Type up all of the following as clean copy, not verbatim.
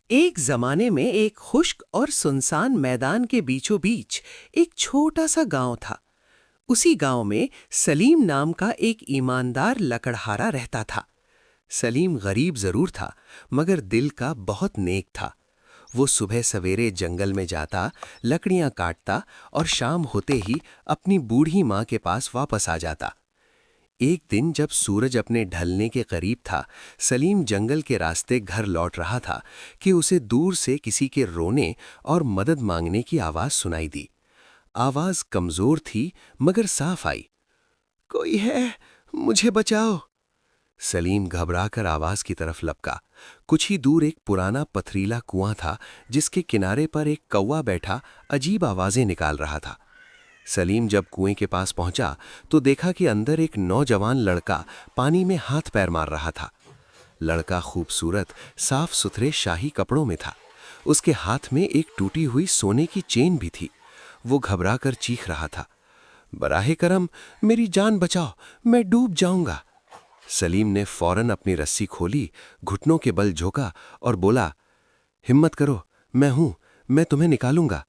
एक जमाने में एक खुश्क और सुनसान मैदान के बीचों बीच एक छोटा सा गांव था। उसी गांव में सलीम नाम का एक ईमानदार लकड़हारा रहता था। सलीम गरीब जरूर था, मगर दिल का बहुत नेक था। वो सुबह सवेरे जंगल में जाता, लकड़ियां काटता और शाम होते ही अपनी बूढ़ी माँ के पास वापस आ जाता। एक दिन जब सूरज अपने ढलने के करीब था, सलीम जंगल के रास्ते घर लौट रहा था कि उसे दूर से किसी के रोने और मदद मांगने की आवाज सुनाई दी। आवाज कमजोर थी, मगर साफ आई। कोई है, मुझे बचाओ। सलीम घबराकर आवाज की तरफ लपका। कुछ ही दूर एक पुराना पथरीला कुआं था, जिसके किनारे पर एक कौवा बैठा अजीब आवाजें निकाल रहा था। सलीम जब कुएं के पास पहुंचा तो देखा कि अंदर एक नौजवान लड़का पानी में हाथ पैर मार रहा था। लड़का खूबसूरत, साफ सुथरे शाही कपड़ों में था। उसके हाथ में एक टूटी हुई सोने की चेन भी थी। वो घबराकर चीख रहा था, बराहे करम, मेरी जान बचाओ, मैं डूब जाऊंगा। सलीम ने फौरन अपनी रस्सी खोली, घुटनों के बल झोंका और बोला, हिम्मत करो, मैं हूं, मैं तुम्हें निकालूंगा।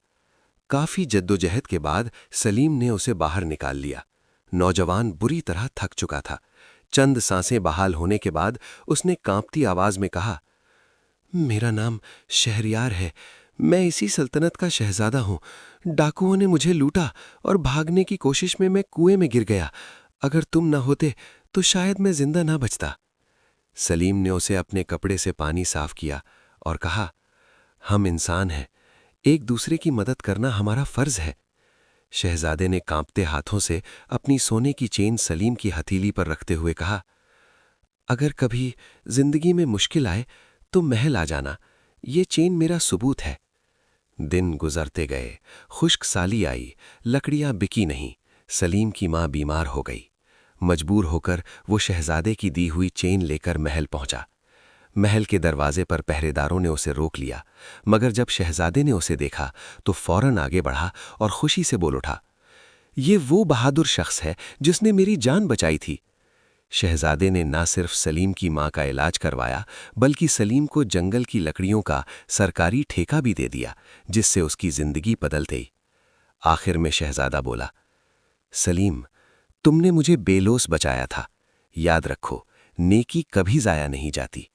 काफी जद्दोजहद के बाद सलीम ने उसे बाहर निकाल लिया। नौजवान बुरी तरह थक चुका था। चंद सांसें बहाल होने के बाद उसने कांपती आवाज में कहा, मेरा नाम शहरयार है। मैं इसी सल्तनत का शहजादा हूं। डाकुओं ने मुझे लूटा और भागने की कोशिश में मैं कुएं में गिर गया। अगर तुम न होते तो शायद मैं जिंदा ना बचता। सलीम ने उसे अपने कपड़े से पानी साफ किया और कहा, हम इंसान हैं, एक दूसरे की मदद करना हमारा फर्ज है। शहजादे ने कांपते हाथों से अपनी सोने की चेन सलीम की हथेली पर रखते हुए कहा, अगर कभी जिंदगी में मुश्किल आए तो महल आ जाना, ये चेन मेरा सबूत है। दिन गुजरते गए, खुश्क साली आई, लकड़ियां बिकी नहीं। सलीम की मां बीमार हो गई। मजबूर होकर वो शहजादे की दी हुई चेन लेकर महल पहुंचा। महल के दरवाजे पर पहरेदारों ने उसे रोक लिया, मगर जब शहजादे ने उसे देखा तो फौरन आगे बढ़ा और खुशी से बोल उठा, ये वो बहादुर शख्स है जिसने मेरी जान बचाई थी। शहजादे ने ना सिर्फ सलीम की मां का इलाज करवाया, बल्कि सलीम को जंगल की लकड़ियों का सरकारी ठेका भी दे दिया, जिससे उसकी जिंदगी बदल गई। आखिर में शहजादा बोला, सलीम, तुमने मुझे बेलोस बचाया था। याद रखो, नेकी कभी जाया नहीं जाती।